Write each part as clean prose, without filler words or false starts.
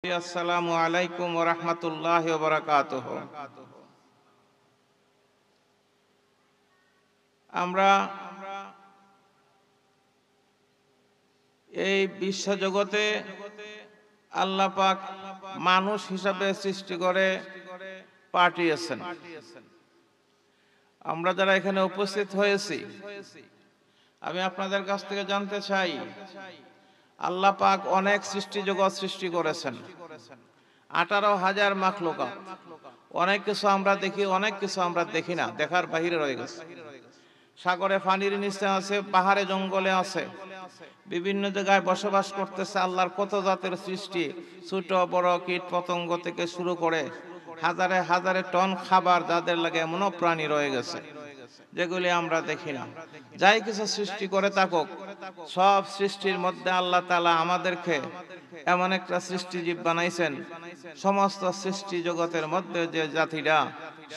আসসালামু আলাইকুম ওয়া রাহমাতুল্লাহি ওয়া বারাকাতুহু। আমরা এই বিশ্বজগতে আল্লাহ পাক মানুষ হিসাবে সৃষ্টি করে পাঠিয়েছেন। আমরা যারা এখানে উপস্থিত হয়েছি, আমি আপনাদের কাছ থেকে জানতে চাই, আল্লাহ পাক অনেক সৃষ্টি জগৎ সৃষ্টি করেছেন, 18,000 মাখলুকাত। অনেক কিছু আমরা দেখি, অনেক কিছু আমরা দেখি না, দেখার বাহিরে রয়ে গেছে। সাগরে পানির নিচে আছে, পাহাড়ে জঙ্গলে আছে, বিভিন্ন জায়গায় বসবাস করতেছে। আল্লাহর কত জাতের সৃষ্টি, ছোট বড় কীট পতঙ্গ থেকে শুরু করে হাজারে হাজারে টন খাবার যাদের লাগে, এমনও প্রাণী রয়ে গেছে যেগুলি আমরা দেখি না। যাই কিছু সৃষ্টি করে থাকুক, সব সৃষ্টির মধ্যে আল্লাহ তাআলা আমাদেরকে এমন একটা সৃষ্টিজীব বানাইছেন, সমস্ত সৃষ্টি জগতের মধ্যে যে জাতিটা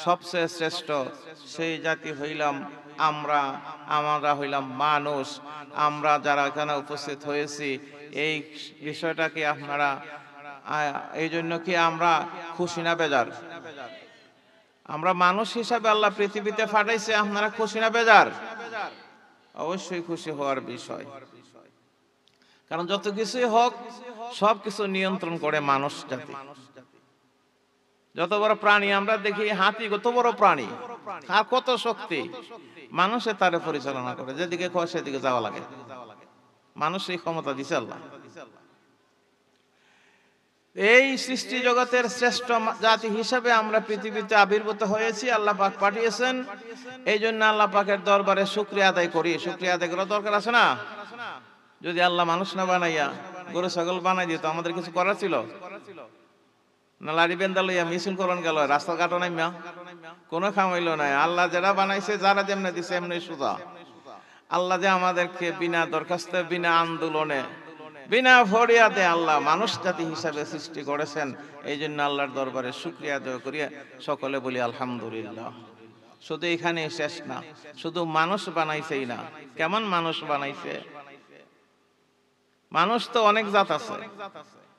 সবচেয়ে শ্রেষ্ঠ, সেই জাতি হইলাম আমরা। আমরা হইলাম মানুষ। আমরা যারা এখানে উপস্থিত হয়েছি, এই বিষয়টাকে আপনারা এই জন্য কি আমরা খুশি না বেজার? আমরা মানুষ হিসাবে আল্লাহ পৃথিবীতে পাঠাইছে, আপনারা খুশি না বেজার? অবশ্যই খুশি হওয়ার বিষয়, কারণ যত কিছুই হোক সব কিছু নিয়ন্ত্রণ করে মানুষ জাতি। যত বড় প্রাণী আমরা দেখি, হাতি কত বড় প্রাণী, আর কত শক্তি, মানুষে তারে পরিচালনা করে, যেদিকে কয় সেদিকে যাওয়া লাগে। মানুষ এই ক্ষমতা দিছে আল্লাহ। এই সৃষ্টি জগতের শ্রেষ্ঠ জাতি হিসাবে আমরা পৃথিবীতে আবির্ভূত হয়েছি, আল্লাহ পাক পাঠিয়েছেন। এই জন্য আল্লাহ পাকের দরবারে শুকরিয়া আদায় করি। শুকরিয়া আদায় করার দরকার আছে না? যদি আল্লাহ মানুষ না বানাইয়া গরু ছাগল বানাই দিত, আমাদের কিছু করার ছিল না? লাড়ি বেন্দা লইয়া মিছিল করন গেল, রাস্তা কাটো নাইমা কোনো খামাইল নাই। আল্লাহ যারা বানাইছে, যারা যেমনি দিছে এমনি সোজা। আল্লাহ যে আমাদেরকে বিনা দরখাস্তে, বিনা আন্দোলনে, বিনা ফরিয়াদে আল্লাহ মানুষ জাতি হিসাবে সৃষ্টি করেছেন। এই জন্য আল্লাহর দরবারে শুকরিয়া আদায় করিয়া সকলে বলি আলহামদুলিল্লাহ। শুধু এখানে শেষ না, শুধু মানুষ বানাইছেই না, কেমন মানুষ বানাইছে। মানুষ তো অনেক জাত আছে,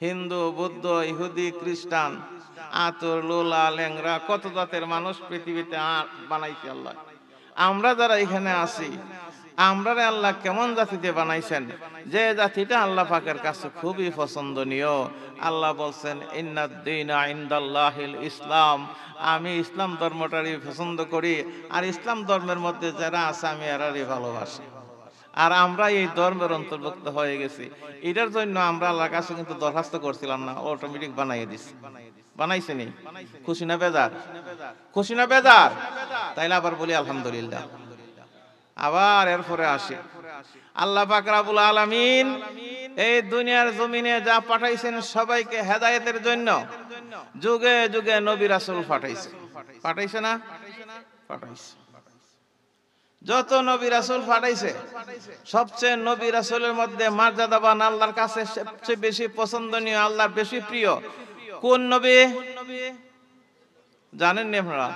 হিন্দু, বৌদ্ধ, ইহুদি, খ্রিস্টান, আতর, লোলা, ল্যাংরা, কত জাতের মানুষ পৃথিবীতে বানাইছে আল্লাহ। আমরা যারা এখানে আছি, আমরা আল্লাহ কেমন জাতিতে বানাইছেন, যে জাতিটা আল্লাহ পাকের কাছে খুবই পছন্দনীয়। আল্লাহ বলছেন, ইন্নাদ-দীনা ইনদাল্লাহিল ইসলাম, আমি ইসলাম ধর্মটারই পছন্দ করি, আর ইসলাম ধর্মের মধ্যে যারা আছে আমি এরারই ভালোবাসি। আর আমরা এই ধর্মের অন্তর্ভুক্ত হয়ে গেছি। এটার জন্য আমরা আল্লাহর কাছে কিন্তু দরখাস্ত করছিলাম না, অটোমেটিক বানাইয়ে দিছি। বানাইছেনি? খুশি না বেজার? খুশি না বেজার? তাইলে আবার বলি আলহামদুলিল্লাহ। আবার এরপরে আসি, আল্লাহ পাক রব্বুল আলামিন এই দুনিয়ার জমিনে যা পাঠাইছেন সবাইকে হেদায়েতের জন্য যুগে যুগে নবী রাসূল পাঠাইছে। পাঠাইছে না? পাঠাইছে। যত নবী রাসূল পাঠাইছে, সবচেয়ে নবী রাসূলের মধ্যে মর্যাদাবান, আল্লাহর কাছে সবচেয়ে বেশি পছন্দনীয়, আল্লাহর বেশি প্রিয় কোন নবী জানেন নি আপনারা?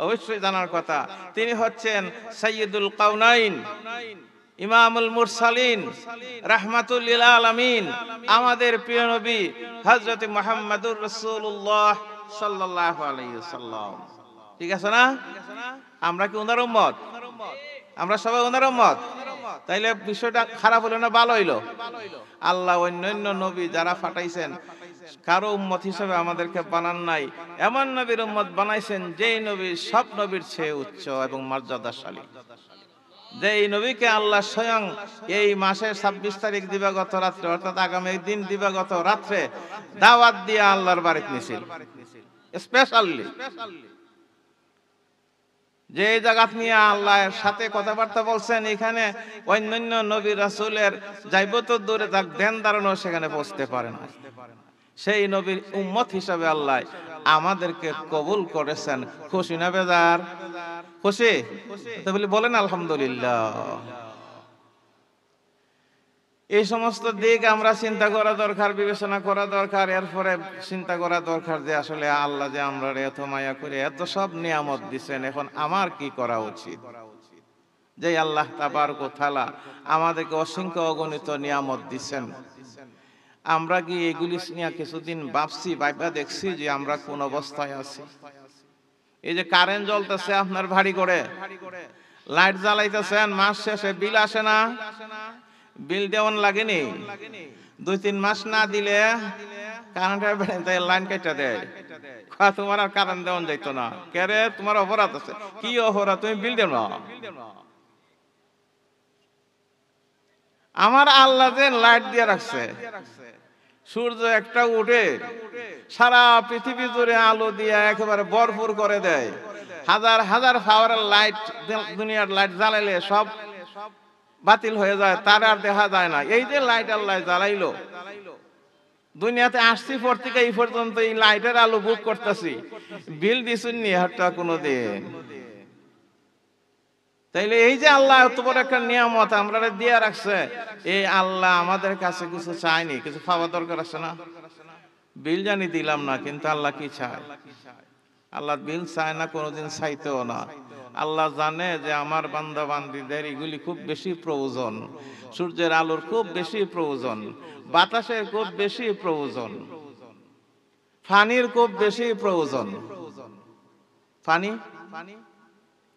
অবশ্যই জানার কথা। তিনি হচ্ছেন সাইয়্যিদুল কাউনাইন, ইমামুল মুরসালিন, রাহমাতুল লিল আলামিন, আমাদের প্রিয় নবী হযরত মুহাম্মদুর রাসূলুল্লাহ সাল্লাল্লাহু আলাইহি ওয়াসাল্লাম। ঠিক আছে না? আমরা কি ওনার উম্মত? আমরা সবাই ওনার উম্মত। তাইলে বিষয়টা খারাপ হলো না ভালো হইলো? আল্লাহ অন্যান্য নবী যারা পাঠাইছেন, কারো উম্মত হিসেবে আমাদেরকে বানান নাই, এমন নবীর উম্মত বানাইছেন যেই নবী সব নবীর চেয়ে উচ্চ এবং মর্যাদাশালী। যেই নবীকে আল্লাহ স্বয়ং এই মাসের 26 তারিখ দিবাগত রাত্রে, অর্থাৎ আগামী দিন দিবাগত রাত্রে দাওয়াত দিয়ে আল্লাহর বাড়িতে নিছিল স্পেশালি। যে জায়গা নিয়ে আল্লাহর সাথে কথাবার্তা বলছেন, এখানে অন্যান্য নবী রাসূলের যাইব তো দূরে থাক, ধ্যান ধারণা সেখানে পৌঁছতে পারে না। সেই নবীর উম্মত হিসাবে আল্লাহ আমাদেরকে কবুল করেছেন। খুশি না বেজার? খুশি তো বলি বলেন আলহামদুলিল্লাহ। এই সমস্ত দিক আমরা চিন্তা করা দরকার, বিবেচনা করা দরকার। এরপরে চিন্তা করা দরকার যে আসলে আল্লাহ যে আমরা এত মায়া করে এত সব নিয়ামত দিচ্ছেন, এখন আমার কি করা উচিত? যে আল্লাহ তাবারক ওয়া তাআলা আমাদেরকে অসংখ্য অগণিত নিয়ামত দিচ্ছেন, আমরা কি এগুলি নিয়ে কিছুদিন ভাবছি, ভাইবা দেখছি যে আমরা কোন অবস্থায় আছি? এই যে কারেন্ট জ্বলতেছে আপনার ভারী করে, লাইট জ্বালাইতেছেন, মাস শেষে বিল আসে না? বিল দেওয়ান লাগেনি? 2-3 মাস না দিলে কারেন্টের লাইন কেটে দেয়, তোমার আর কারেন্ট দেওয়ান যাইতো না। কে রে, তোমার অপরাধ আছে। কি অপরাধ? তুমি বিল দেও না। আমার আল্লাহ যে লাইট দিয়ে রাখছে, সূর্য একটা উঠে সারা পৃথিবী জুড়ে আলো দিয়ে একেবারে ভরপুর করে দেয়। হাজার হাজার পাওয়ারের লাইট, দুনিয়ার লাইট জ্বালাইলে সব বাতিল হয়ে যায়, তার আর দেখা যায় না। এই যে লাইট আল্লাহ জ্বালাইলো, দুনিয়াতে আসছি পর থেকে এই পর্যন্ত এই লাইটের আলো বুক করতেছি, বিল দিছুন নি হাটটা কোনোদিন? তাইলে এই যে আল্লাহ এত বড় একটা নিয়ামত আমরা দিয়ে রাখছে, এই আল্লাহ আমাদের কাছে কিছু চায়নি, কিছু পাওয়া দরকার আছে না? বিল জানি দিলাম না, কিন্তু আল্লাহ কি চায়? আল্লাহ বিল চায় না, কোনোদিন চাইতেও না। আল্লাহ জানে যে আমার বান্দা বান্দীদের এগুলি খুব বেশি প্রয়োজন। সূর্যের আলোর খুব বেশি প্রয়োজন, বাতাসের খুব বেশি প্রয়োজন, পানির খুব বেশি প্রয়োজন। পানি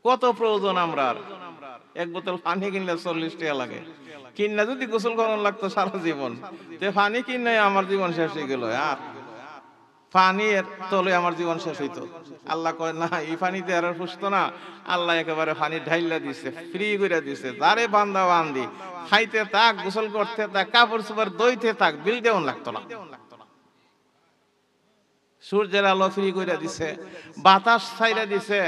কত প্রয়োজন আমরা। এক বোতল পানি কিনলে 40 টাকা লাগে, কিনলে যদি গোসল করানো লাগতো সারা জীবন, তে পানি কিনে আমার জীবন শেষ হয়ে গেল। আর পানির তলে আমার জীবন শেষ হইতো। আল্লাহ কয় না, এই পানিতে আর পুষতো না। আল্লাহ একেবারে পানি ঢাইলা দিছে, ফ্রি করে দিছে। যারে বান্দা বান্দি খাইতে থাক, গোসল করতে থাক, কাপড় চোপড় ধুইতে থাক, বিল দেওয়ান লাগতো না। সূর্যের আলো ফ্রি করে দিছে, বাতাস ছাইরা দিছে।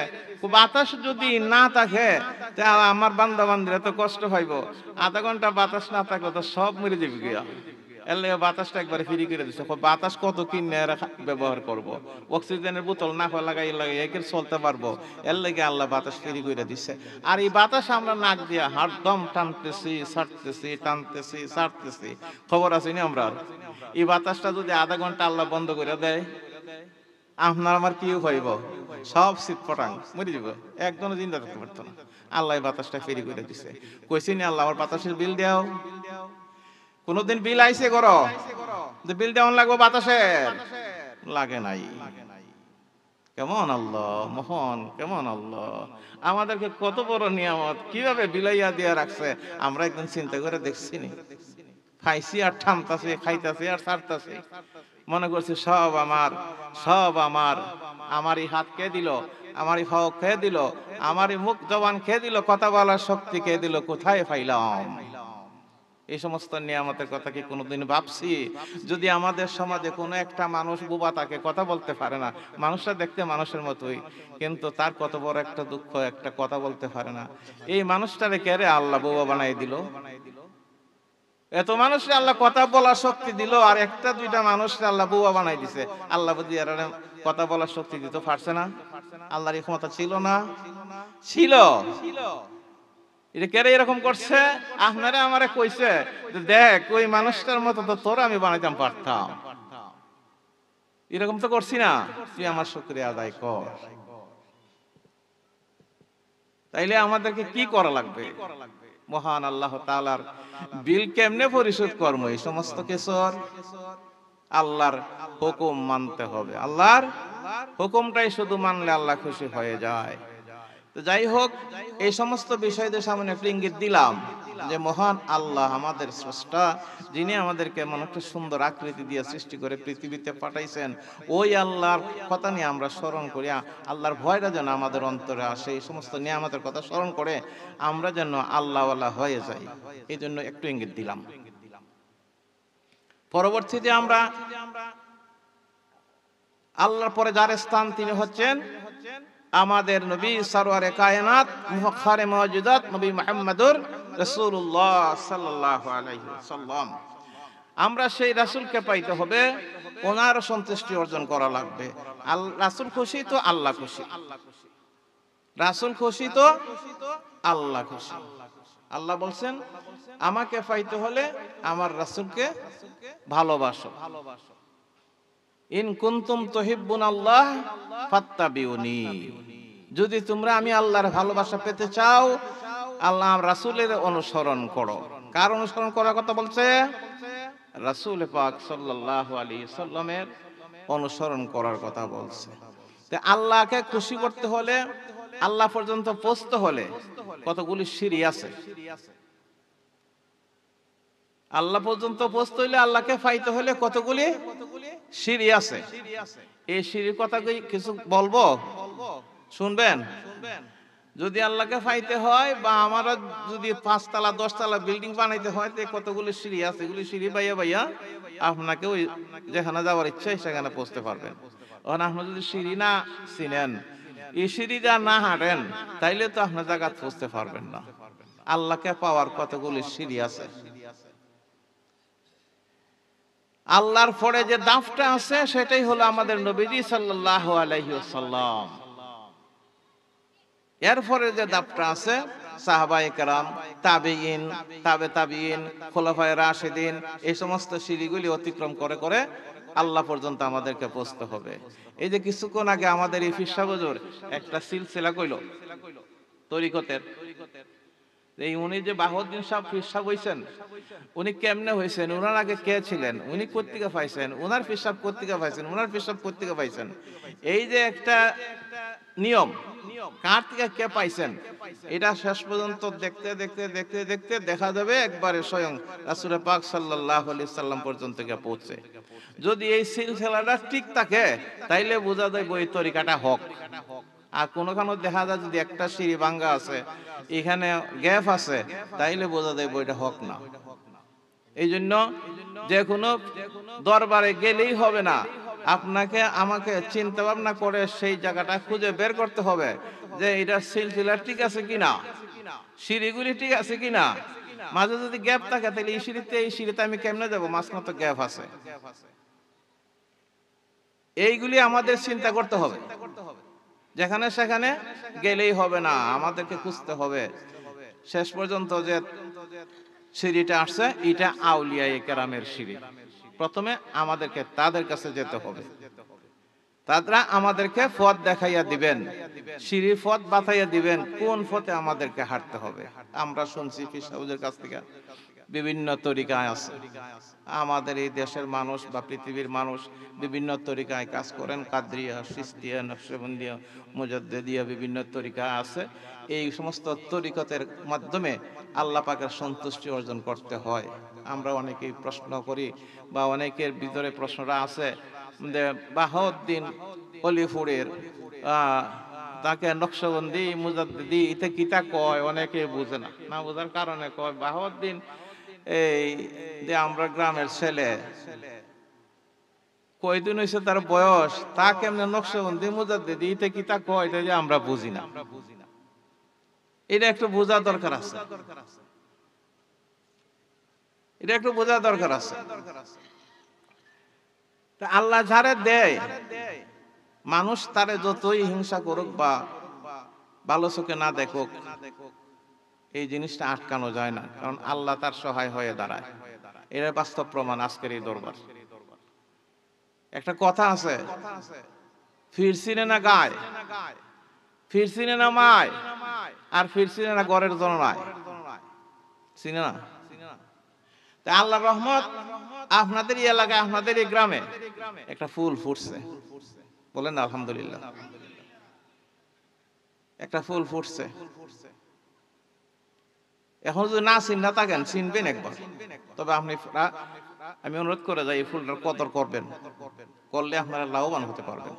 বাতাস যদি না থাকে তাহলে আমার বান্দা বান্দিরা তো কষ্ট পাইব। আধা ঘন্টা বাতাস না থাকলে তো সব মরে যাবে গিয়া। এর লাগে বাতাসটা একবারে ফ্রি করে দিছে। বাতাস কত কিনে ব্যবহার করব, অক্সিজেনের বোতল না লাগাই একের চলতে পারবো। এর লাগে আল্লাহ বাতাস ফ্রি করে দিছে। আর এই বাতাস আমরা নাক দিয়া হারদম টানতেছি, ছাড়তেছি, টানতেছি, ছাড়তেছি। খবর আছে না আমরা? এই বাতাসটা যদি আধা ঘন্টা আল্লাহ বন্ধ করে দেয়, আপনার আমার কি হইব? সব শীত পটাং মরে যাব, একদম জিন্দা থাকতে পারতো না। আল্লাহ বাতাসটা ফ্রি করে দিছে। কইছি না আল্লাহ আমার বাতাসের বিল দাও? কোনদিন বিল আইছে করো যে বিল দেওয়ান লাগবে? বাতাসের লাগে নাই। কেমন আল্লাহ মহান, কেমন আল্লাহ আমাদেরকে কত বড় নিয়ামত কিভাবে বিলাইয়া দিয়া রাখছে, আমরা একদম চিন্তা করে দেখছি নি। খাইছি আর ঠামতাছি, খাইতাছি আর ছাড়তাছি, মনে করছি সব আমার, সব আমার। আমারই হাত কে দিল, আমারই পাও কে দিল, আমারই মুখ জবান কে দিল, কথা বলার শক্তি কে দিল, কোথায় পাইলাম? এই সমস্ত নিয়ামতের কথা কি কোনোদিন ভাবছি? যদি আমাদের সমাজে কোনো একটা মানুষ বোবা তাকে, কথা বলতে পারে না, মানুষটা দেখতে মানুষের মতোই, কিন্তু তার কত বড় একটা দুঃখ, একটা কথা বলতে পারে না, এই মানুষটারে কে রে আল্লাহ বোবা বানাই দিল? এত মানুষকে আল্লাহ কথা বলার শক্তি দিল, আর একটা দুইটা মানুষকে আল্লাহ বুয়া বানাই দিছে। আল্লাহ বুঝি আর কথা বলার শক্তি দিতে পারছে না? আল্লাহর এই ক্ষমতা ছিল না? ছিল। এটা কেন এরকম করছে? আপনারা আমারে কইছে দেখ ওই মানুষটার মতো তো তোর আমি বানাইতাম পারতাম। এরকম তো করছি না? তুই আমার শুকরিয়া আদায় কর। তাইলে আমাদেরকে কি করা লাগবে? মহান আল্লাহ তাআলার বিল কেমনে পরিশোধ করব? এই সমস্ত কিছুর আল্লাহর হুকুম মানতে হবে। আল্লাহর হুকুমটাই শুধু মানলে আল্লাহ খুশি হয়ে যায়। তো যাই হোক, এই সমস্ত বিষয়দের সামনে একটু ইঙ্গিত দিলাম যে মহান আল্লাহ আমাদের স্রষ্টা, যিনি আমাদেরকে এমন একটা সুন্দর আকৃতি দিয়ে সৃষ্টি করে পৃথিবীতে পাঠাইছেন, ওই আল্লাহর কথা নিয়ে আমরা স্মরণ করি, আল্লাহর ভয়টা যেন আমাদের অন্তরে আসে। এই সমস্ত নিয়ামতের কথা স্মরণ করে আমরা যেন আল্লাহওয়ালা হয়ে যাই, এই জন্য একটু ইঙ্গিত দিলাম। পরবর্তীতে আমরা আল্লাহর পরে যার স্থান, তিনি হচ্ছেন আমাদের নবী সরওয়ারে কায়নাত, মুফাখখারে মাওজুদাত, নবী মুহাম্মদুর রাসূলুল্লাহ সাল্লাল্লাহু আলাইহি ওয়াসাল্লাম। আমরা সেই রাসূলকে পাইতে হবে, ওনার সন্তুষ্টি অর্জন করা লাগবে। রাসূল খুশি তো আল্লাহ খুশি, রাসূল খুশি তো আল্লাহ খুশি। আল্লাহ বলছেন আমাকে পাইতে হলে আমার রাসূলকে ভালোবাসো। ইন কুনতুম তুহিব্বুনাল্লাহ ফাত্তাবিউনি, যদি তোমরা আমি আল্লাহর ভালোবাসা পেতে চাও, আল্লাহ রাসূলের অনুসরণ করো। কার অনুসরণ করার কথা বলছে? রাসূল পাক সাল্লাল্লাহু আলাইহি সাল্লামের অনুসরণ করার কথা বলছে। তে আল্লাহকে খুশি করতে হলে, আল্লাহ পর্যন্ত পৌঁছতে হলে কতগুলি সিঁড়ি আছে। আল্লাহ পর্যন্ত পৌঁছতে হলে, আল্লাহকে পাইতে হলে কতগুলি সিঁড়ি আছে। এই সিঁড়ির কথা কিছু বলবো, শুনবেন? যদি আল্লাহকে পাইতে হয় বা আমরা যদি 5 তলা 10 তলা বিল্ডিং বানাইতে হয়, তো কতগুলি সিঁড়ি আছে। এগুলি সিঁড়ি বাইয়া বাইয়া আপনাকে ওই যেখানে যাওয়ার ইচ্ছা সেখানে পৌঁছতে পারবেন। কারণ আপনি যদি সিঁড়ি না চিনেন, এই সিঁড়ি যা না হাঁটেন, তাইলে তো আপনার জায়গা পৌঁছতে পারবেন না। আল্লাহকে পাওয়ার কতগুলি সিঁড়ি আছে। আল্লাহর পরে যে দাফটা আছে সেটাই হলো আমাদের নবীজি সাল্লাল্লাহু আলাইহি ওয়াসাল্লাম। এরপরে যে দাফটা আছে সাহাবায়ে কেরাম, তাবেঈন, তাবেঈন, খোলাফায়ে রাশিদিন, এই সমস্ত সিঁড়িগুলি অতিক্রম করে করে আল্লাহ পর্যন্ত আমাদেরকে পৌঁছতে হবে। এই যে কিছুক্ষণ আগে আমাদের এই পীর সাহেব হুজুর একটা সিলসিলা কইলো তরিকতের, এই উনি যে বাহাউদ্দিন সাহেব পীর সাহেব হইছেন, উনি কেমনে হইছেন, উনার আগে কে ছিলেন, উনি কর্তৃকা পাইছেন, উনার পীর সাহেব কর্তৃকা পাইছেন, উনার পীর সাহেব কর্তৃকা পাইছেন, এই যে একটা নিয়ম কার থেকে কে পাইছেন, এটা শেষ পর্যন্ত দেখতে দেখতে দেখতে দেখতে দেখা যাবে একবারে স্বয়ং রাসূল পাক সাল্লাল্লাহু আলাইহি সাল্লাম পর্যন্ত গিয়ে পৌঁছে। যদি এই সিলসিলাটা ঠিক থাকে তাইলে বোঝা যায় এই তরিকাটা হক। আর কোনখানে দেখা যায় যদি একটা সিঁড়ি ভাঙা আছে, এখানে গ্যাপ আছে, তাইলে বোঝা যায় বইটা হক না। এই জন্য যে কোনো দরবারে গেলেই হবে না, আপনাকে আমাকে চিন্তা ভাবনা করে সেই জায়গাটা খুঁজে বের করতে হবে যে এটা সিলসিলা ঠিক আছে কিনা, সিঁড়িগুলি ঠিক আছে কিনা। মাঝে যদি গ্যাপ থাকে তাহলে এই সিঁড়িতে আমি কেমনে যাবো, মাঝখানে তো গ্যাপ আছে। এইগুলি আমাদের চিন্তা করতে হবে। যেখানে সেখানে গেলেই হবে না, আমাদেরকে খুঁজতে হবে। শেষ পর্যন্ত যে সিঁড়িটা আসছে, এটা আউলিয়ায়ে কেরামের সিঁড়ি। প্রথমে আমাদেরকে তাদের কাছে যেতে হবে, তারা আমাদেরকে পথ দেখাইয়া দিবেন, সিঁড়ি পথ বাতাইয়া দিবেন, কোন পথে আমাদেরকে হাঁটতে হবে। আমরা শুনছি পীর সাহেবদের কাছ থেকে বিভিন্ন তরিকায় আছে। আমাদের এই দেশের মানুষ বা পৃথিবীর মানুষ বিভিন্ন তরিকায় কাজ করেন, কাদরিয়া, চিশতিয়া, নকশবন্দিয়া, মুজাদ্দিদিয়া, বিভিন্ন তরিকা আছে। এই সমস্ত তরিকতের মাধ্যমে আল্লাহ পাকের সন্তুষ্টি অর্জন করতে হয়। আমরা অনেকেই প্রশ্ন করি বা অনেকের ভিতরে প্রশ্নটা আছে যে বাহাউদ্দিন অলিপুরের তাকে নকশবন্দি, মুজাদ্দিদি, ইতে কিতা কয়, অনেকে বুঝে না। না বোঝার কারণে কয় বাহাউদ্দিন এই যে আমরা গ্রামের ছেলে, কয়দিন হয়েছে তার বয়স, তা কেমনে নকশবন্দি, মুজাদ্দিদি, ইতে কিতা কয়, এটা যে আমরা বুঝি না। এটা একটু বোঝা দরকার আছে, এটা একটু বোঝা দরকার আছে। আল্লাহ যারে দেয়, মানুষ তারে যতই হিংসা করুক বা ভালো চোখে না দেখুক, এই জিনিসটা আটকানো যায় না, কারণ আল্লাহ তার সহায় হয়ে দাঁড়ায়। এর বাস্তব প্রমাণ আজকের এই দরবার। একটা কথা আছে, ফিরছিনে না গায়, ফিরছিনে না মায়, আর ফিরছিনে না ঘরের জননায়, চিনে না। আল্লাহর রহমত আপনাদের এই এলাকায়, আপনাদের এই গ্রামে একটা ফুল ফুটছে, বলেন না আলহামদুলিল্লাহ। একটা ফুল ফুটছে, এখন যদি না চিন্তা থাকেন, চিনবেন একবার। তবে আমি অনুরোধ করে যাই, এই ফুলটার কদর করবেন, করলে আপনারা লাভবান হতে পারবেন,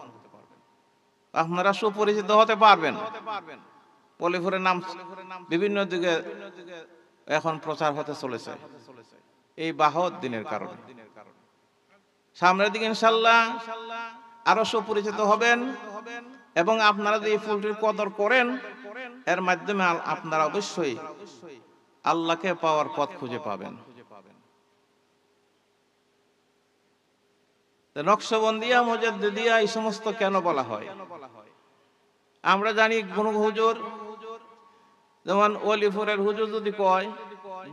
আপনারা সুপরিচিত হতে পারবেন। অলিপুরের নাম বিভিন্ন দিকে এখন প্রচার হতে চলেছে এই বাহাউদ্দিনের কারণে। সামনের দিকে ইনশাআল্লাহ আরো সুপরিচিত হবেন, এবং আপনারা যদি এই ফুলটির কদর করেন, এর মাধ্যমে আপনারা অবশ্যই আল্লাহকে পাওয়ার পথ খুঁজে পাবেন। নকশবন্দিয়া, মুজাদ্দিদিয়া, এই সমস্ত কেন বলা হয়? আমরা জানি কোন হুজুর, যেমন অলিপুরের হুজুর যদি কয়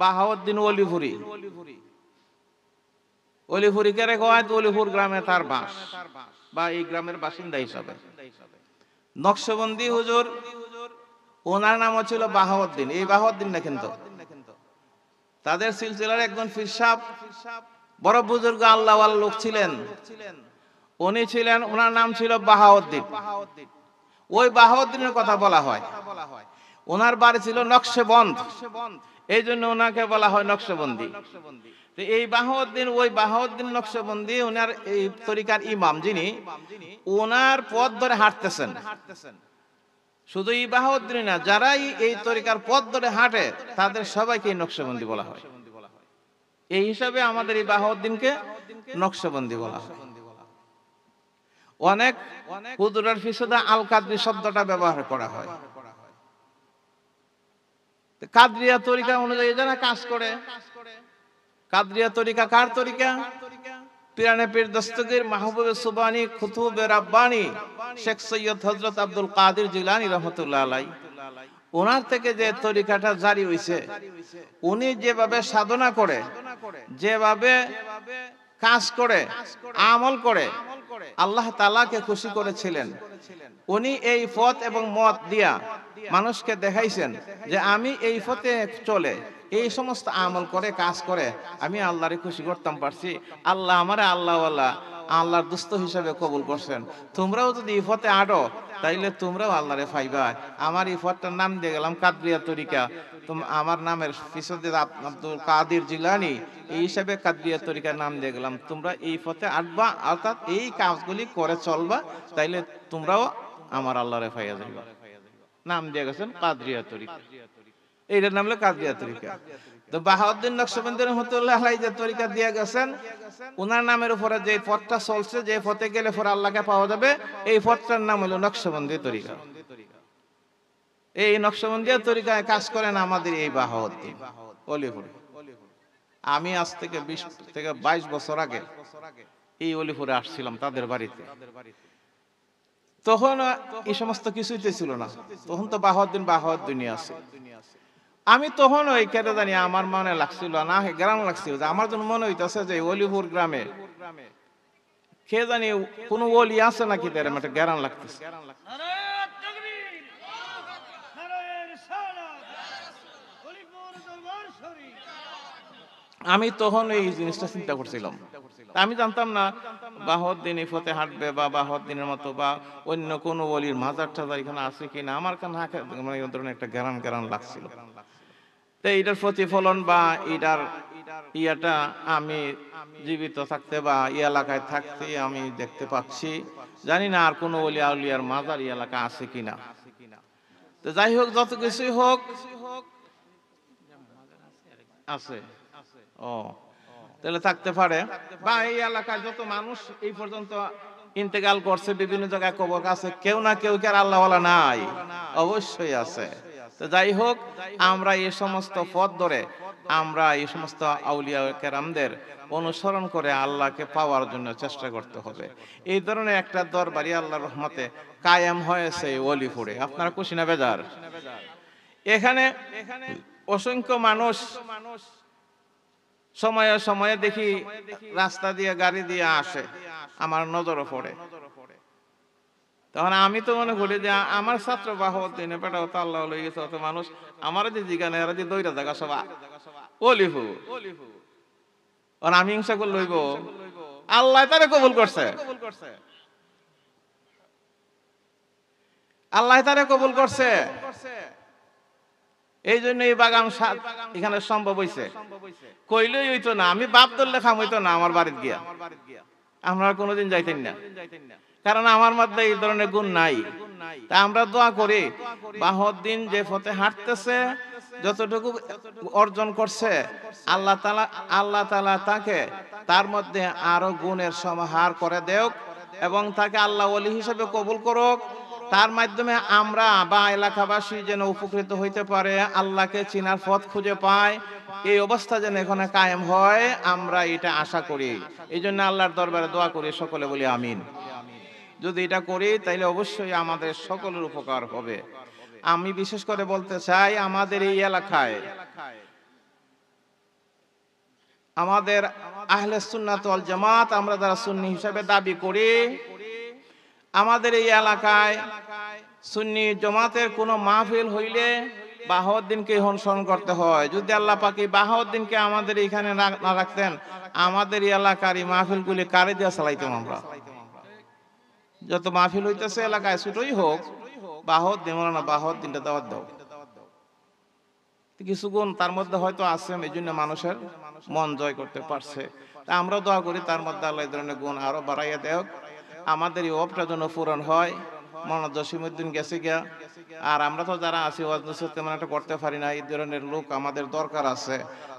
বাহাউদ্দিন অলিপুরি, অলিপুরি কেরে কয়, অলিপুর গ্রামে তার বাস বা এই গ্রামের বাসিন্দা হিসাবে। নকশবন্দি হুজুর, ওনার নামও ছিল বাহাউদ্দিন, এই বাহাউদ্দিন না, কিন্তু তাদের সিলসিলার একজন পীর সাহেব বড় বুজুর্গ আল্লাহওয়ালা লোক ছিলেন, উনি ছিলেন, ওনার নাম ছিল বাহাউদ্দিন। ওই বাহাউদ্দিনের কথা বলা হয়। ওনার বাড়ি ছিল নকশেবন্দ, এই জন্য ওনাকে বলা হয় নকশবন্দি। তো এই বাহাউদ্দিন, ওই বাহাউদ্দিন নকশবন্দি ওনার এই তরিকার ইমাম, যিনি ওনার পথ ধরে হাঁটতেছেন। শুধু এই বাহাউদ্দিন না, যারাই এই তরিকার পথ ধরে হাঁটে তাদের সবাইকে নকশবন্দি বলা হয়। এই হিসাবে আমাদের এই বাহাউদ্দিনকে নকশবন্দি বলা হয়। অনেক হুজুরের পিছনে আল কাদরি শব্দটা ব্যবহার করা হয়। কাদরিয়া তরিকা অনুযায়ী যারা কাজ করে, কাদরিয়া তরিকা কার তরিকা? পিরানে পীর দস্তগীর, মাহবুবে সুবানি, খুতুবে রাব্বানি, শেখ সৈয়দ হযরত আব্দুল কাদের জিলানী রহমাতুল্লাহ আলাইহি, ওনার থেকে যে তরিকাটা জারি হইছে, উনি যেভাবে সাধনা করে, যেভাবে কাজ করে, আমল করে আল্লাহ তাআলাকে খুশি করেছিলেন, উনি এই পথ এবং মত দিয়া মানুষকে দেখাইছেন যে আমি এই পথে চলে এই সমস্ত আমল করে কাজ করে আমি আল্লাহরে খুশি করতাম পারছি। আল্লাহ আমারে আল্লাহওয়ালা, আল্লাহর দোস্ত হিসাবে কবুল করছেন। তোমরাও যদি এই পথে আডো তাইলে তোমরাও আল্লাহরে পাইবা। আমার এই পথটার নাম দিয়ে গেলাম কাদরিয়া তরিকা। আমার নামের পিছনে আব্দুল কাদের জিলানী, এই হিসাবে কাদরিয়া তরিকার নাম দিয়ে গেলাম। তোমরা এই পথে আটবা, অর্থাৎ এই কাজগুলি করে চলবা, তাইলে তোমরাও আমার আল্লাহরে পাইয়া যাইবা। নাম দিয়ে গেছেন কাদরিয়া তরিকা, এইটার নাম হলো কাদরিয়া তরিকা। তো বাহাউদ্দিন নকশবন্দি রহমাতুল্লাহ আলাইহি যে তরিকা দিয়ে গেছেন, ওনার নামের উপরে যে পথটা চলছে, যে পথে গেলে পরে আল্লাহকে পাওয়া যাবে, এই পথটার নাম হলো নকশবন্দি তরিকা। এই নকশবন্দিয়া তরিকায় কাজ করেন আমাদের এই বাহাউদ্দিন অলিপুরে। আমি আজ থেকে 20 থেকে 22 বছর আগে এই অলিপুরে আসছিলাম তাদের বাড়িতে। তখন এই সমস্ত কিছুই ছিল না, তখন তো বাহাউদ্দিনই আছে। আমি তখন ওই কেটে জানি আমার মনে লাগছিল না, গ্রাম লাগছিল যে আমার জন্য মনে হইতেছে যে অলিপুর গ্রামে কে জানি কোন ওলি আছে নাকি, তার একটা গ্রাম লাগতেছে। আমি তখন এই জিনিসটা চিন্তা করছিলাম। আমি জানতাম না বাহাউদ্দিন এই পথে হাঁটবে বা বাহাউদ্দিনের মতো বা অন্য কোন ওলির মাজার টাজার এখানে আছে কিনা। আমার কাছে মানে ধরনের একটা গ্যারান লাগছিল। তো এটার প্রতিফলন বা এটার ইয়াটা আমি জীবিত থাকতে বা এই এলাকায় থাকতে আমি দেখতে পাচ্ছি। জানি না আর কোনো ওলি আউলিয়ার মাজার এই এলাকা আছে কিনা। তো যাই হোক, যত কিছুই হোক আছে, ও তাহলে থাকতে পারে। বা এই এলাকায় যত মানুষ এই পর্যন্ত ইন্তেকাল করছে, বিভিন্ন জায়গায় কবর আছে, কেউ না কেউ কি আর আল্লাহওয়ালা নাই? অবশ্যই আছে। তো যাই হোক, আমরা এই সমস্ত পথ ধরে আমরা এই সমস্ত আউলিয়া কেরামদের অনুসরণ করে আল্লাহকে পাওয়ার জন্য চেষ্টা করতে হবে। এই ধরনের একটা দরবারি আল্লাহর রহমতে কায়েম হয়েছে অলিপুরে। আপনারা খুশি না বেজার? এখানে অসংখ্য মানুষ সময়ে সময়ে দেখি রাস্তা দিয়ে গাড়ি দিয়ে আসে, আমার নজরও পড়ে। তখন আমি তো মনে করি যে আমার ছাত্র বাহাউদ্দিনে পেটাও তো আল্লাহ লই গেছে, অত মানুষ আমার যে জিগানে এরা যে দইরা জায়গা সবা অলিফু, আমি হিংসা করে লইব। আল্লাহ তারে কবুল করছে, আল্লাহ তারে কবুল করছে। এই জন্য এই বাগান এখানে সম্ভব হয়েছে। কইলেই হইতো না, আমি বাপ ধরলে খাম হইতো না আমার বাড়িতে গিয়া, আমরা কোনোদিন যাইতেন না, কারণ আমার মধ্যে এই ধরনের গুণ নাই। তা আমরা দোয়া করি বাহাউদ্দিন যে পথে হাঁটতেছে, যতটুকু অর্জন করছে, আল্লাহ তাআলা তাকে তার মধ্যে আরো গুণের সমাহার করে দেওক এবং তাকে আল্লাহ ওলি হিসেবে কবুল করুক। তার মাধ্যমে আমরা বা এলাকাবাসী যেন উপকৃত হইতে পারে, আল্লাহকে চিনার পথ খুঁজে পায়, এই অবস্থা যেন এখানে কায়েম হয়, আমরা এটা আশা করি। এই জন্য আল্লাহর দরবারে দোয়া করি, সকলে বলি আমিন। যদি এটা করি তাইলে অবশ্যই আমাদের সকলের উপকার হবে। আমি বিশেষ করে বলতে চাই, আমাদের এই এলাকায় আমাদের আহলে সুন্নাত ওয়াল জামাত, আমরা যারা সুন্নি হিসাবে দাবি করি, আমাদের এই এলাকায় সুন্নি জামাতের কোনো মাহফিল হইলে বাহাউদ্দিনকে অনুসরণ করতে হয়। যদি আল্লাহ পাক এই বাহাউদ্দিনকে আমাদের এখানে না রাখতেন, আমাদের এই এলাকার এই মাহফিলগুলি কারে দিয়ে চালাইতাম আমরা? যত মাহফিল হইতেছে এলাকায় ছোটই হোক, বাহাউদ্দিন মৌলানা বাহাউদ্দিনটা দাওয়াত দাও। কিছু গুণ তার মধ্যে হয়তো আছে, এই জন্য মানুষের মন জয় করতে পারছে। তা আমরা দোয়া করি তার মধ্যে আল্লাহ এই ধরনের গুণ আরো বাড়াইয়া দেয়, আমাদের এই অবটা যেন পূরণ হয়। মৌলানা জসিমউদ্দিন গেছে গিয়া, আর আমরা তো যারা আছি ওয়াজ নসিহত তেমন একটা করতে পারি না, এই ধরনের লোক আমাদের দরকার আছে।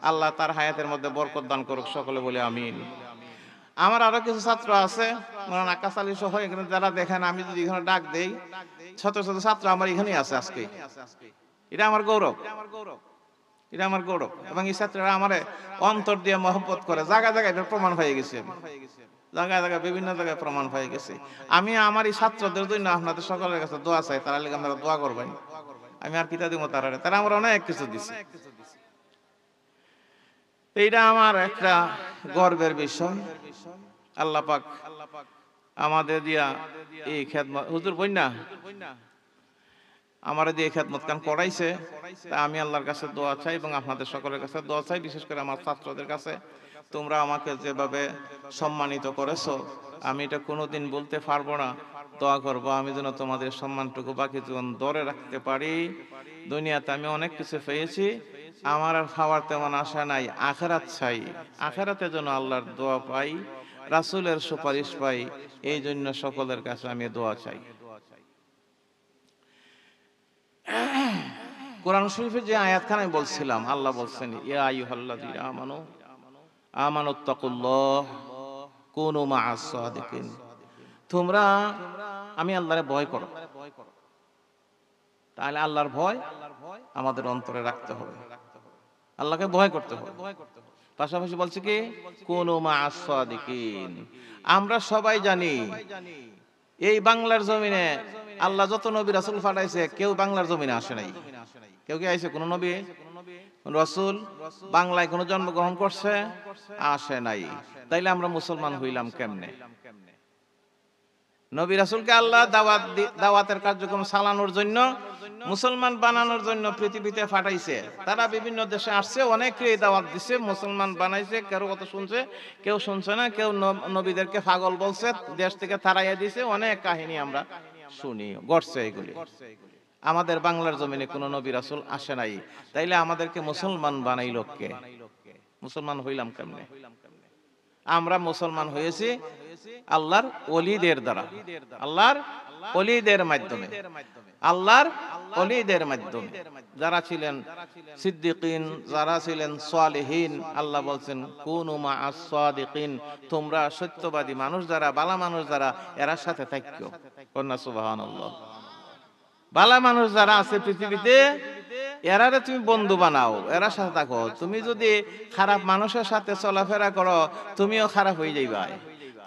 আল্লাহ তার হায়াতের মধ্যে বরকত দান করুক, সকলে বলে আমিন। আমার আরো কিছু ছাত্র আছে, মৌলানা আকাশ আলী সহ এখানে যারা দেখেন, আমি যদি এখানে ডাক দেই শত শত ছাত্র আমার এখানেই আছে আজকে। এটা আমার গৌরব, এটা আমার গৌরব। এবং এই ছাত্ররা আমার অন্তর দিয়ে মহব্বত করে, জায়গায় জায়গায় এটা প্রমাণ হয়ে গেছে, জায়গায় জায়গায় বিভিন্ন জায়গায় প্রমাণ হয়ে গেছে। আমি আমার এই ছাত্রদের জন্য আপনাদের সকলের কাছে দোয়া চাই, তারা লিগে আপনারা দোয়া করবেন। আমি আর কিতা দিব তারা আমার অনেক কিছু দিছে। এইটা আমার একটা গর্বের বিষয়। আল্লাহ পাক আমাদের দিয়া এই খেদমত, হুজুর বন্যা আমার দিয়ে খেদমত কান করাইছে। তা আমি আল্লাহর কাছে দোয়া চাই এবং আপনাদের সকলের কাছে দোয়া চাই, বিশেষ করে আমার ছাত্রদের কাছে। তোমরা আমাকে যেভাবে সম্মানিত করেছো, আমি এটা কোনোদিন বলতে পারবো না। দোয়া করবো আমি যেন তোমাদের সম্মানটুকু বাকি জীবন ধরে রাখতে পারি। দুনিয়াতে আমি অনেক কিছু পেয়েছি, আমার আর খাওয়ার তেমন আশা নাই। আখেরাত চাই, আখেরাতে যেন আল্লাহর দোয়া পাই, রাসূলের সুপারিশ পাই। এই জন্য সকলের কাছে আমি দোয়া চাই। কোরআন শরীফে যে আয়াতখানা আমি বলছিলাম, আল্লাহ বলছেন ইয়া আইয়ুহাল্লাযীনা আমানু আমানুত্তাকুল্লাহ কুনু মা'আস সাদিকিন। তোমরা আমি আল্লাহরে ভয় করো। তাহলে আল্লাহর ভয় আমাদের অন্তরে রাখতে হবে, আল্লাহকে ভয় করতে হবে। পাশাপাশি বলছে কি কুনু মা'আস সাদিকিন। আমরা সবাই জানি এই বাংলার জমিনে আল্লাহ যত নবী রাসূল পাঠাইছে, কেউ বাংলার জমিনে আসে নাই। কেউ কি আইছে? কোন নবী রাসূল বাংলায় কোন জন্মগ্রহণ করছে? আসে নাই। তাইলে আমরা মুসলমান হইলাম কেমনে? নবী রাসূলকে আল্লাহ দাওয়াতের কার্যক্রম চালানোর জন্য, মুসলমান বানানোর জন্য পৃথিবীতে পাঠাইছে। তারা বিভিন্ন দেশে আসছে, অনেকে দাওয়াত দিছে, মুসলমান বানাইছে। কেউ কথা শুনছে, কেউ শুনছে না। কেউ নবীদেরকে পাগল বলছে, দেশ থেকে তাড়াইয়া দিছে। অনেক কাহিনী আমরা শুনি, ঘটছে এগুলি। আমাদের বাংলার জমিনে কোন নবী রাসূল আসে নাই। তাইলে আমাদেরকে মুসলমান বানাইল কে? মুসলমান হইলাম কেমনে? আমরা মুসলমান হয়েছি আল্লাহর ওলিদের দ্বারা, আল্লাহর ওলিদের মাধ্যমে, আল্লাহর ওলিদের মাধ্যমে। যারা ছিলেন সিদ্দিকিন, যারা ছিলেন সালেহিন, আল্লাহ বলছেন কুনু মা'আস সাদিকিন। তোমরা সত্যবাদী মানুষ যারা, ভালো মানুষ যারা, এর সাথে থাকো। কন্যা সুবহানাল্লাহ। ভালো মানুষ যারা আছে পৃথিবীতে, এরারে তুমি বন্ধু বানাও, এরা সাথে থাকো। তুমি যদি খারাপ মানুষের সাথে চলাফেরা করো, তুমিও খারাপ হয়ে যাইবা।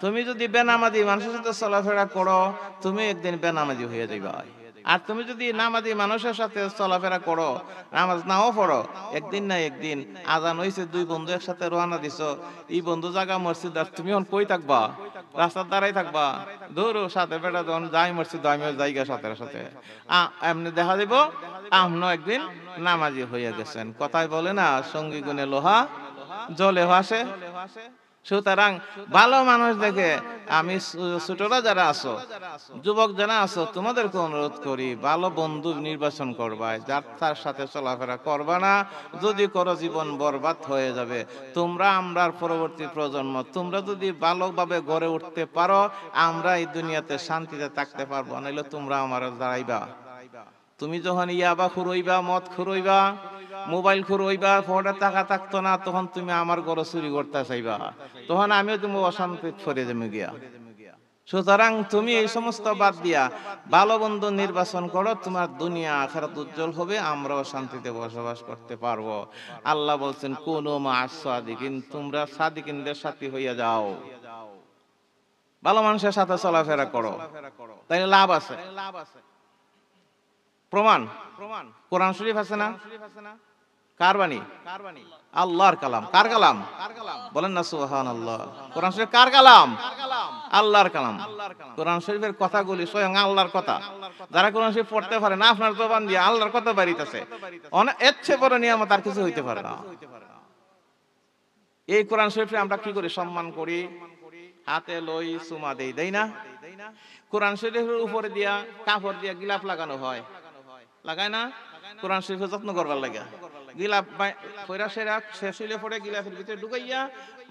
তুমি যদি বেনামাজি মানুষের সাথে চলাফেরা করো, তুমি একদিন বেনামাজি হয়ে যাইবা। আর তুমি যদি নামাজি মানুষের সাথে চলাফেরা করো, নামাজ নাও পড়ো, একদিন না একদিন আজান হইছে, দুই বন্ধু একসাথে রওনা দিছো, এই বন্ধু জায়গা মসজিদ, আর তুমি এখন কই থাকবা? রাস্তার দ্বারাই থাকবা। দূর সাথে বেটা যখন যাই মসজিদ, আমিও জায়গা সাথে সাথে এমনি দেখা দিব আপনিও একদিন নামাজি হয়ে গেছেন। কথাই বলে না, সঙ্গী গুণে লোহা জলে ভাসে। সুতরাং ভালো মানুষ দেখে আমি ছোটরা যারা আছো, যুবক যারা আছো, তোমাদেরকে অনুরোধ করি ভালো বন্ধু নির্বাচন করবা, যার তার সাথে চলাফেরা করবা না। যদি করো জীবন বরবাদ হয়ে যাবে। তোমরা আমরার পরবর্তী প্রজন্ম, তোমরা যদি ভালোভাবে গড়ে উঠতে পারো, আমরা এই দুনিয়াতে শান্তিতে থাকতে পারবো। নাইলে তোমরা আমার দাঁড়াইবা। তুমি যখন ইয়াবা খুরইবা, মদ খুরইবা, মোবাইল খুরইবা, ফোনে টাকা থাকতো না, তখন তুমি আমার ঘরে চুরি করতে চাইবা, তখন আমিও তুমি অশান্তি ফরে যাবে গিয়া। সুতরাং তুমি এই সমস্ত বাদ দিয়া ভালো বন্ধু নির্বাচন করো, তোমার দুনিয়া আখিরাত উজ্জ্বল হবে, আমরাও শান্তিতে বসবাস করতে পারবো। আল্লাহ বলছেন কুনু মা'আস সাদিকিন, তোমরা সাদিকিনদের সাথী হইয়া যাও, ভালো মানুষের সাথে চলাফেরা করো, তাইলে লাভ আছে। প্রমাণ কোরআন শরীফ আছে না? কার বাণী? আল্লাহর কালাম। কার কালাম? বলেন না সুবহানাল্লাহ। কোরআন শরীফ কার কালাম? আল্লাহর কালাম। কোরআন শরীফের কথাগুলি স্বয়ং আল্লাহর কথা। যারা কোরআন শরীফ পড়তে পারে না, আপনার জবান দিয়ে আল্লাহর কথা বেরিতেছে, অনেক এর চেয়ে বড় নিয়ামত আর কিছু হইতে পারে না। এই কোরআন শরীফে আমরা কি করি? সম্মান করি, হাতে লই, চুমা দেই, দেই না? কোরআন শরীফের উপরে দিয়া কাপড় দিয়া গিলাফ লাগানো হয়, লাগায় না? কোরআন শরীফের যত্ন করবার লাগে গিলাফ পয়রা সেরা শেষ হইলে পরে গিলাফের ভিতরে ঢুকাইয়া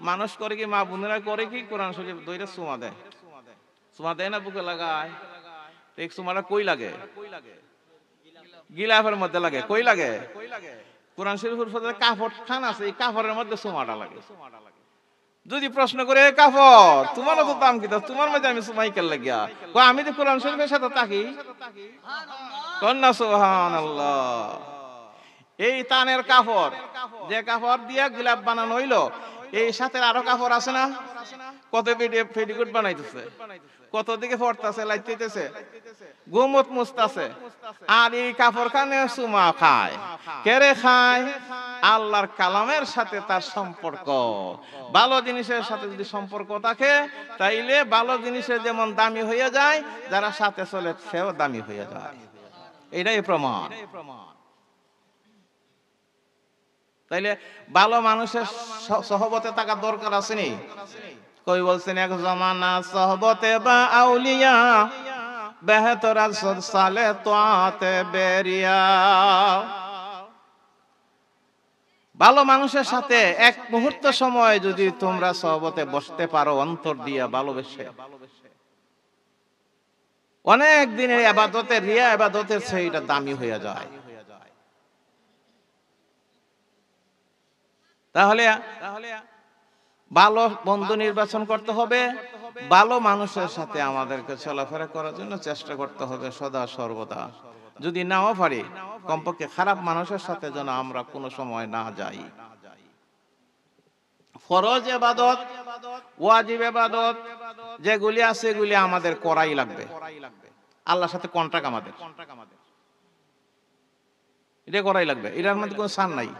মানুষ করে কি, মা বোনেরা করে কি, কোরআন শরীফ দইরা চুমা দেয়। চুমা দেয় না? বুকে লাগায়। এই চুমাটা কই লাগে? গিলাফের মধ্যে লাগে। কই লাগে? কোরআন শরীফের উপরে কাপড় খান আছে, এই কাপড়ের মধ্যে চুমাটা লাগে। যদি প্রশ্ন করে, কাপড় তোমারও তো দাম কি, তোমার মধ্যে আমি চুমাই কেন লাগিয়া? আমি তো কোরআন শরীফের সাথে থাকি। কন্যা সুবহানাল্লাহ। এই তানের কাপড়, যে কাপড় দিয়া গিলাফ বানানো হইলো, এই সাথে আরো কাপড় আছে না? কত পেটিকোট বানাইতেছে, কত দিকে পড়তেছে, লাইতেছে, গোমত মুছতাছে, আর এই কাপড় খানে চুমা খায়। কেরে খায়? আল্লাহর কালামের সাথে তার সম্পর্ক। ভালো জিনিসের সাথে যদি সম্পর্ক থাকে, তাইলে ভালো জিনিসের যেমন দামি হয়ে যায়, যারা সাথে চলে সেও দামি হয়ে যায়। এটাই প্রমাণ। তাইলে ভালো মানুষের সহবতে থাকা দরকার আছে নি? কই বলছেন, এক জমানা সহবতে বা আউলিয়া বেহতর সালে তোয়াতে বেরিয়া। ভালো মানুষের সাথে এক মুহূর্ত সময় যদি তোমরা সহবতে বসতে পারো, অন্তর দিয়া ভালোবেসে, অনেক দিনের ইবাদতের, রিয়া ইবাদতের চেয়ে এটা দামি হয়ে যায়। তাহলে ভালো বন্ধু নির্বাচন করতে হবে, ভালো মানুষের সাথে আমাদেরকে চলাফেরা করার জন্য চেষ্টা করতে হবে সদা সর্বদা। যদি নাও পারি, কমপক্ষে খারাপ মানুষের সাথে যেন আমরা কোনো সময় না যাই। ফরজ ইবাদত, ওয়াজিব ইবাদত যেগুলি আছে, এগুলি আমাদের করাই লাগবে। আল্লাহর সাথে কন্ট্রাক্ট আমাদের, এটা করাই লাগবে। এটার মধ্যে কোনো ছাড় নাই।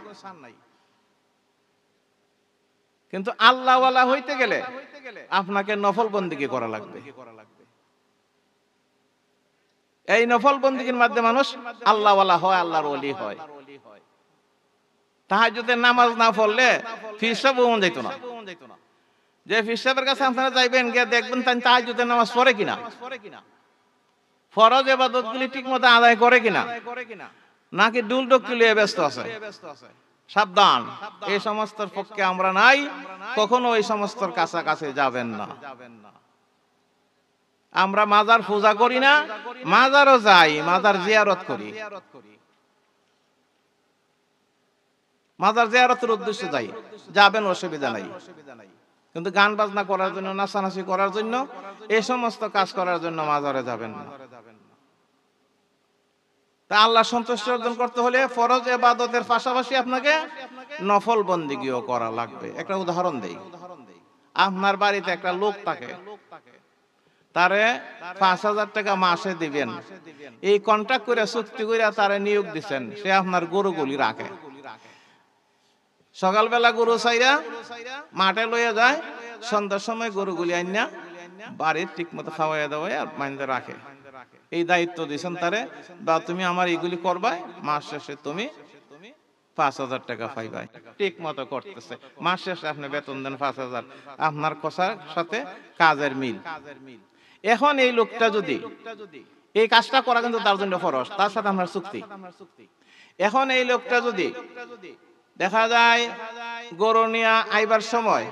কিন্তু আল্লাহওয়ালা হইতে গেলে আপনাকে নফল বন্দেগী করা লাগবে। এই নফল বন্দেগীর মাধ্যমে মানুষ আল্লাহওয়ালা হয়, আল্লাহর ওলি হয়। তাহাজ্জুদের নামাজ না পড়লে ফির সাহেব যেত না। যে ফির সাহেবের কাছে আপনারা যাইবেন, গিয়ে দেখবেন তাহাজ্জুদের নামাজ পড়ে কিনা, ফরজ ইবাদতগুলি ঠিকমতো আদায় করে কিনা, নাকি ডুল ডক্কি লিয়ে ব্যস্ত আছে। সাবধান, এই সমস্তর পক্ষে আমরা নাই। কখনো এই সমস্তর কাছাকাছি যাবেন না। আমরা মাজার পূজা করি না, মাজারও যাই, মাজার জিয়ারত করি। মাজার জিয়ারতের উদ্দেশ্যে যাই, যাবেন, অসুবিধা নাই। কিন্তু গান বাজনা করার জন্য, নাচানাচি করার জন্য, এই সমস্ত কাজ করার জন্য মাজারে যাবেন না। তা আল্লাহ সন্তুষ্টি অর্জন করতে হলে ফরজ ইবাদতের পাশাপাশি আপনাকে নফল বন্দেগীও করা লাগবে। একটা উদাহরণ দেই। আপনার বাড়িতে একটা লোক থাকে, তারে ৫,০০০ টাকা মাসে দিবেন, এই কন্ট্রাক্ট করে, চুক্তি করে তারে নিয়োগ দিচ্ছেন, সে আপনার গরুগুলি রাখে। সকালবেলা গরু চাইরা মাঠে লইয়া যায়, সন্ধ্যার সময় গরুগুলি আইনা বাড়ির ঠিক মতো খাওয়াইয়া দেওয়াই আর মাইন্দে রাখে। এই দায়িত্ব দিয়েছেন তারে, বা তুমি আমার এইগুলি করবা, মাস শেষে তুমি ৫,০০০ টাকা পাইবা। ঠিক মতো করতেছে, মাস শেষে আপনি বেতন দেন ৫,০০০, আপনার কথার সাথে কাজের মিল। এখন এই লোকটা যদি এই কাজটা করা, কিন্তু তার জন্য ফরজ, তার সাথে আপনার চুক্তি। এখন এই লোকটা যদি দেখা যায় গরু নিয়ে আইবার সময়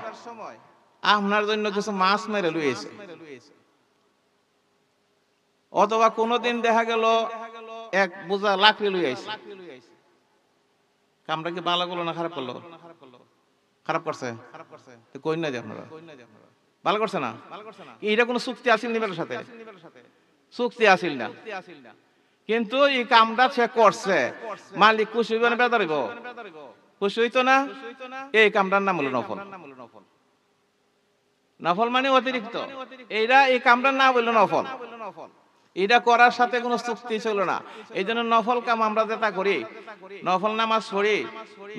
আপনার জন্য কিছু মাছ মেরে লইয়েছে, অথবা কোনদিন দেখা গেল এক বোঝা লাকড়ি লই আইছে, কামটা কি ভালো করলো না খারাপ করলো? খারাপ করছে। কই না যে আপনারা ভালো করছে না? এইটা কোনো চুক্তি আসিল নিবের সাথে? চুক্তি আসিল না। কিন্তু এই কামটা সে করছে, মালিক খুশি হইব না বেজার হইব? খুশি হইতো না। এই কামটার নাম হলো নফল। নফল মানে অতিরিক্ত। এইটা এই কামটার নাম হইল নফল। এটা করার সাথে কোনো চুক্তি ছিল না। এই জন্য নফল কাম আমরা যেটা করি, নফল নামাজ পড়ি,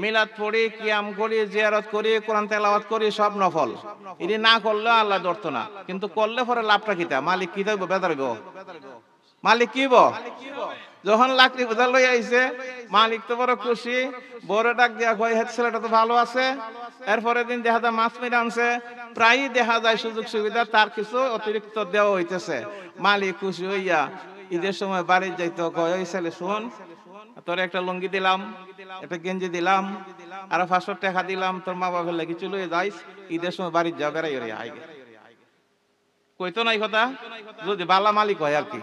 মিলাদ পড়ি, কিয়াম করি, জিয়ারত করি, কোরআন তেলাওয়াত করি, সব নফল। এটি না করলেও আল্লাহ ধরতো না, কিন্তু করলে পরে লাভটা কিতা? মালিক কি দেব? বেদার হইব। মালিক কি যখন লাকড়ি বোঝা লই আইছে, মালিক তো বড় খুশি, বড় ডাক দিয়া কয় হেড ছেলেটা তো ভালো আছে। এরপরে দিন দেখা যায় মাছ মেরে আনছে, প্রায়ই দেখা যায় সুযোগ সুবিধা তার কিছু অতিরিক্ত দেওয়া হইতেছে। মালিক খুশি হইয়া ঈদের সময় বাড়ি যাইতো, কয় ওই ছেলে শোন, তোর একটা লুঙ্গি দিলাম, একটা গেঞ্জি দিলাম, আর 500 টাকা দিলাম, তোর মা বাবার লাগি চলে যাইস, ঈদের সময় বাড়ি যা, বেড়াই আইগে। কইতো না এই কথা? যদি বালা মালিক হয় আর কি,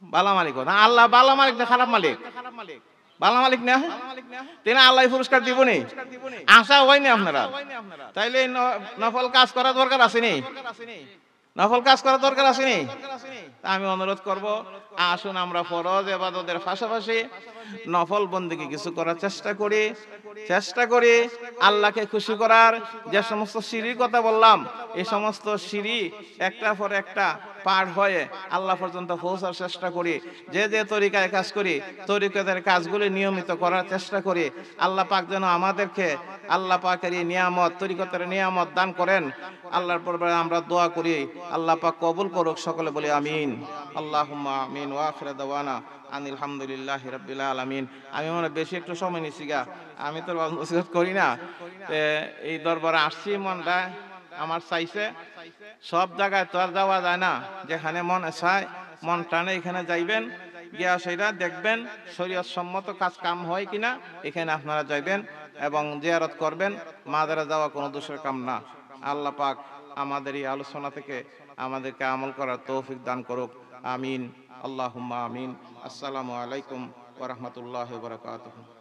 বালা মালিক হয় না। আল্লাহ বালা মালিক না খারাপ মালিক? বালা মালিক না, তিনি আল্লাহ পুরস্কার দিবনি, আশা হয়নি আপনারা। তাইলে নফল কাজ করা দরকার আসেনি, নফল কাজ করা দরকার আসেনি। আমি অনুরোধ করব, আসুন আমরা ফরজ ইবাদতের পাশাপাশি নফল বন্দেগী কিছু করার চেষ্টা করি আল্লাহকে খুশি করার। যে সমস্ত সিঁড়ির কথা বললাম, এই সমস্ত সিঁড়ি একটা পর একটা পার হয়ে আল্লাহ পর্যন্ত পৌঁছার চেষ্টা করি। যে যে তরিকায় কাজ করি, তরিকাদের কাজগুলি নিয়মিত করার চেষ্টা করি। আল্লাহ পাক যেন আমাদেরকে আল্লাহ পাকের এই নিয়ামত, তরিকতের নিয়ামত দান করেন। আল্লাহর পরবে আমরা দোয়া করি, আল্লাহ পাক কবুল করুক। সকলে বলি আমিন। আল্লাহুম্মা আমিন। ওয়া আখিরু দাওয়ানা আনিল হামদুলিল্লাহি রাব্বিল আলামিন। আমি মনে বেশি একটু সময় নিছি গা, আমি তো নসিহত করি না। এই দরবারে আসছি, মনটা আমার চাইছে। সব জায়গায় তো আর যাওয়া যায় না, যেখানে মনে চায়, মন টানে এখানে যাইবেন, গিয়া সেটা দেখবেন শরীয়ত সম্মত কাজ কাম হয় কিনা, এখানে আপনারা যাইবেন এবং জিয়ারত করবেন। মাদারে যাওয়া কোনো দোষের কাম না। আল্লাহ পাক আমাদের এই আলোচনা থেকে আমাদেরকে আমল করার তৌফিক দান করুক। আমিন। আল্লাহুম্মা আমিন। আসসালামু আলাইকুম ওয়া রাহমাতুল্লাহি ওয়া বারাকাতুহু।